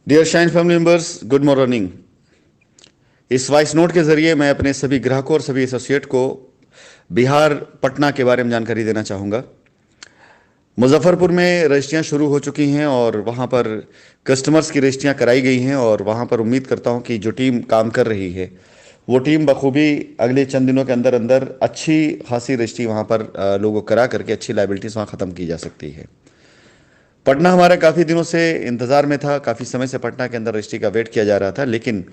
Dear Shine family members, good morning. इस voice note के जरिए मैं अपने सभी ग्राहकों और सभी एसोसिएट को बिहार पटना के बारे में जानकारी देना चाहूँगा। मुजफ्फरपुर में रजिस्ट्रियाँ शुरू हो चुकी हैं और वहाँ पर कस्टमर्स की रजिस्ट्रियाँ कराई गई हैं और वहाँ पर उम्मीद करता हूँ कि जो टीम काम कर रही है वो टीम बखूबी अगले चंद दिनों के अंदर अंदर अच्छी खासी रजिस्ट्री वहाँ पर लोगों को करा करके अच्छी लाइबिलिटीज़ वहाँ ख़त्म की जा सकती है। पटना हमारा काफ़ी दिनों से इंतज़ार में था, काफ़ी समय से पटना के अंदर रजिस्ट्री का वेट किया जा रहा था, लेकिन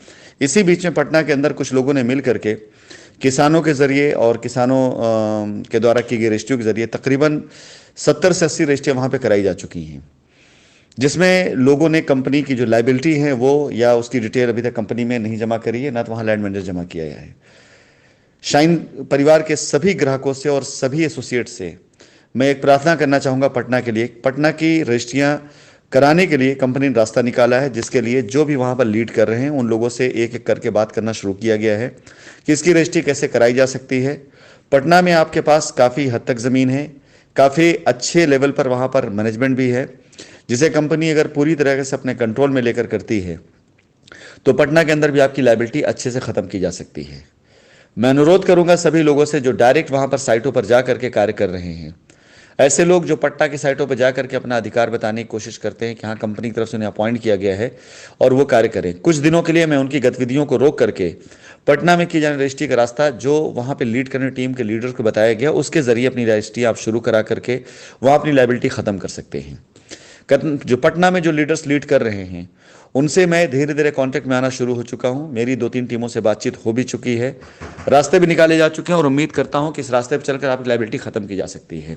इसी बीच में पटना के अंदर कुछ लोगों ने मिल करके किसानों के ज़रिए और किसानों के द्वारा की गई रजिस्ट्रियों के ज़रिए तकरीबन 70 से 80 रजिस्ट्रियाँ वहाँ पे कराई जा चुकी हैं, जिसमें लोगों ने कंपनी की जो लाइबिलिटी है वो या उसकी डिटेल अभी तक कंपनी में नहीं जमा करी है, ना तो वहाँ लैंड मैनेजर जमा किया गया है। शाइन परिवार के सभी ग्राहकों से और सभी एसोसिएट से मैं एक प्रार्थना करना चाहूँगा पटना के लिए। पटना की रजिस्ट्रियाँ कराने के लिए कंपनी ने रास्ता निकाला है, जिसके लिए जो भी वहाँ पर लीड कर रहे हैं उन लोगों से एक एक करके बात करना शुरू किया गया है कि इसकी रजिस्ट्री कैसे कराई जा सकती है। पटना में आपके पास काफ़ी हद तक ज़मीन है, काफ़ी अच्छे लेवल पर वहाँ पर मैनेजमेंट भी है, जिसे कंपनी अगर पूरी तरह से अपने कंट्रोल में लेकर करती है तो पटना के अंदर भी आपकी लाइबिलिटी अच्छे से ख़त्म की जा सकती है। मैं अनुरोध करूंगा सभी लोगों से जो डायरेक्ट वहां पर साइटों पर जा करके कार्य कर रहे हैं, ऐसे लोग जो पटना की साइटों पर जा करके अपना अधिकार बताने की कोशिश करते हैं कि हाँ कंपनी की तरफ से उन्हें अपॉइंट किया गया है और वो कार्य करें। कुछ दिनों के लिए मैं उनकी गतिविधियों को रोक करके पटना में की जाने रजिस्ट्री का रास्ता जो वहाँ पे लीड करने टीम के लीडर्स को बताया गया उसके जरिए अपनी रजिस्ट्री आप शुरू करा करके वहाँ अपनी लाइबिलिटी ख़त्म कर सकते हैं। जो पटना में जो लीडर्स लीड कर रहे हैं उनसे मैं धीरे धीरे कांटेक्ट में आना शुरू हो चुका हूं। मेरी 2-3 टीमों से बातचीत हो भी चुकी है, रास्ते भी निकाले जा चुके हैं और उम्मीद करता हूं कि इस रास्ते पर चलकर आपकी लाइबिलिटी खत्म की जा सकती है।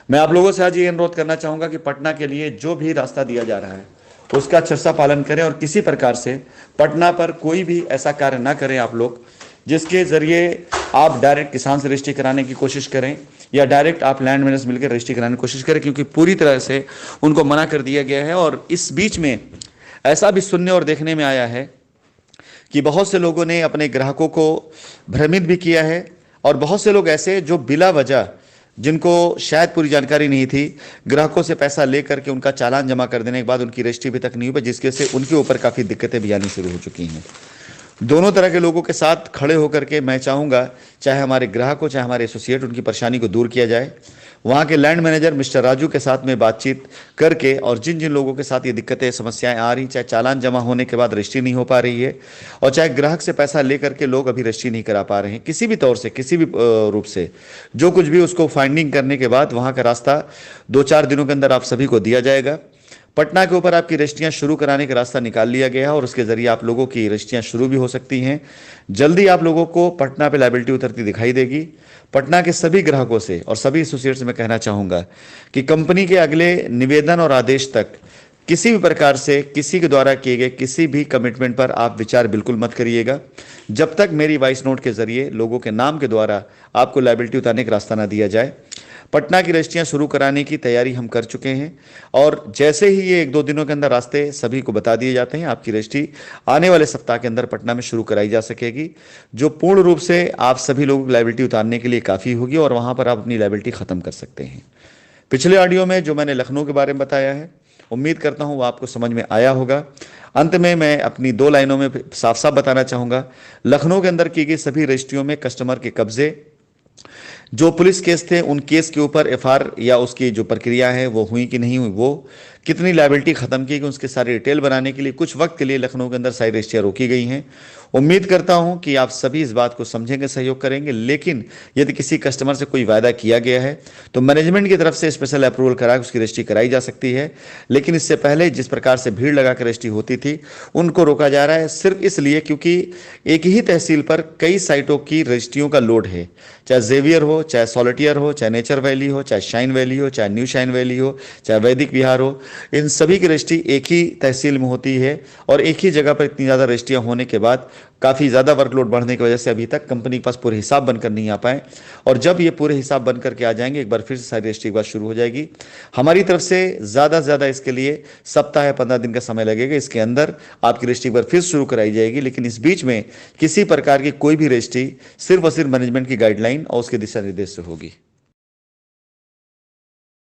मैं आप लोगों से आज ये अनुरोध करना चाहूंगा कि पटना के लिए जो भी रास्ता दिया जा रहा है उसका अच्छे पालन करें और किसी प्रकार से पटना पर कोई भी ऐसा कार्य ना करें आप लोग जिसके जरिए आप डायरेक्ट किसान से रजिस्ट्री कराने की कोशिश करें या डायरेक्ट आप लैंड मैनेजर मिलकर रजिस्ट्री कराने की कोशिश करें, क्योंकि पूरी तरह से उनको मना कर दिया गया है। और इस बीच में ऐसा भी सुनने और देखने में आया है कि बहुत से लोगों ने अपने ग्राहकों को भ्रमित भी किया है और बहुत से लोग ऐसे जो बिला वजह, जिनको शायद पूरी जानकारी नहीं थी, ग्राहकों से पैसा लेकर के उनका चालान जमा कर देने के बाद उनकी रजिस्ट्री भी तक नहीं हुई, जिसके से उनके ऊपर काफ़ी दिक्कतें भी आनी शुरू हो चुकी हैं। दोनों तरह के लोगों के साथ खड़े होकर के मैं चाहूँगा चाहे हमारे ग्राहक हो चाहे हमारे एसोसिएट, उनकी परेशानी को दूर किया जाए। वहाँ के लैंड मैनेजर मिस्टर राजू के साथ में बातचीत करके और जिन जिन लोगों के साथ ये दिक्कतें समस्याएं आ रही, चाहे चालान जमा होने के बाद रजिस्ट्री नहीं हो पा रही है और चाहे ग्राहक से पैसा लेकर के लोग अभी रजिस्ट्री नहीं करा पा रहे हैं, किसी भी तौर से किसी भी रूप से जो कुछ भी उसको फाइंडिंग करने के बाद वहाँ का रास्ता 2-4 दिनों के अंदर आप सभी को दिया जाएगा। पटना के ऊपर आपकी रजिस्ट्रियाँ शुरू कराने का रास्ता निकाल लिया गया है और उसके जरिए आप लोगों की रजिस्ट्रियाँ शुरू भी हो सकती हैं। जल्दी आप लोगों को पटना पे लाइबिलिटी उतरती दिखाई देगी। पटना के सभी ग्राहकों से और सभी एसोसिएट से मैं कहना चाहूँगा कि कंपनी के अगले निवेदन और आदेश तक किसी भी प्रकार से किसी के द्वारा किए गए किसी भी कमिटमेंट पर आप विचार बिल्कुल मत करिएगा, जब तक मेरी वॉइस नोट के जरिए लोगों के नाम के द्वारा आपको लाइबिलिटी उतारने का रास्ता ना दिया जाए। पटना की रजिस्ट्रियाँ शुरू कराने की तैयारी हम कर चुके हैं और जैसे ही ये 1-2 दिनों के अंदर रास्ते सभी को बता दिए जाते हैं, आपकी रजिस्ट्री आने वाले सप्ताह के अंदर पटना में शुरू कराई जा सकेगी, जो पूर्ण रूप से आप सभी लोगों की लाइबिलिटी उतारने के लिए काफ़ी होगी और वहाँ पर आप अपनी लाइबिलिटी ख़त्म कर सकते हैं। पिछले ऑडियो में जो मैंने लखनऊ के बारे में बताया है, उम्मीद करता हूँ वो आपको समझ में आया होगा। अंत में मैं अपनी 2 लाइनों में साफ साफ बताना चाहूँगा, लखनऊ के अंदर की गई सभी रजिस्ट्रियों में कस्टमर के कब्जे, जो पुलिस केस थे उन केस के ऊपर एफआईआर या उसकी जो प्रक्रिया है वो हुई कि नहीं हुई, वो कितनी लाइबिलिटी खत्म की गई, उसके सारे डिटेल बनाने के लिए कुछ वक्त के लिए लखनऊ के अंदर सारी रजिस्ट्रियाँ रोकी गई हैं। उम्मीद करता हूं कि आप सभी इस बात को समझेंगे, सहयोग करेंगे। लेकिन यदि किसी कस्टमर से कोई वायदा किया गया है तो मैनेजमेंट की तरफ से स्पेशल अप्रूवल करा के उसकी रजिस्ट्री कराई जा सकती है, लेकिन इससे पहले जिस प्रकार से भीड़ लगा कर रजिस्ट्री होती थी उनको रोका जा रहा है, सिर्फ इसलिए क्योंकि एक ही तहसील पर कई साइटों की रजिस्ट्रियों का लोड है, चाहे जेवियर हो, चाहे सॉलिटियर हो, चाहे नेचर वैली हो, चाहे शाइन वैली हो, चाहे न्यू शाइन वैली हो, चाहे वैदिक विहार हो, इन सभी की रजिस्ट्री एक ही तहसील में होती है और एक ही जगह पर इतनी ज़्यादा रजिस्ट्रियाँ होने के बाद काफ़ी ज़्यादा वर्कलोड बढ़ने की वजह से अभी तक कंपनी के पास पूरे हिसाब बनकर नहीं आ पाए और जब ये पूरे हिसाब बन करके आ जाएंगे एक बार फिर से सारी रजिस्ट्री एक बार शुरू हो जाएगी। हमारी तरफ से ज़्यादा से ज़्यादा इसके लिए सप्ताह या 15 दिन का समय लगेगा, इसके अंदर आपकी रजिस्ट्री एक बार फिर शुरू कराई जाएगी। लेकिन इस बीच में किसी प्रकार की कोई भी रजिस्ट्री सिर्फ और सिर्फ मैनेजमेंट की गाइडलाइन और उसके दिशा निर्देश से होगी।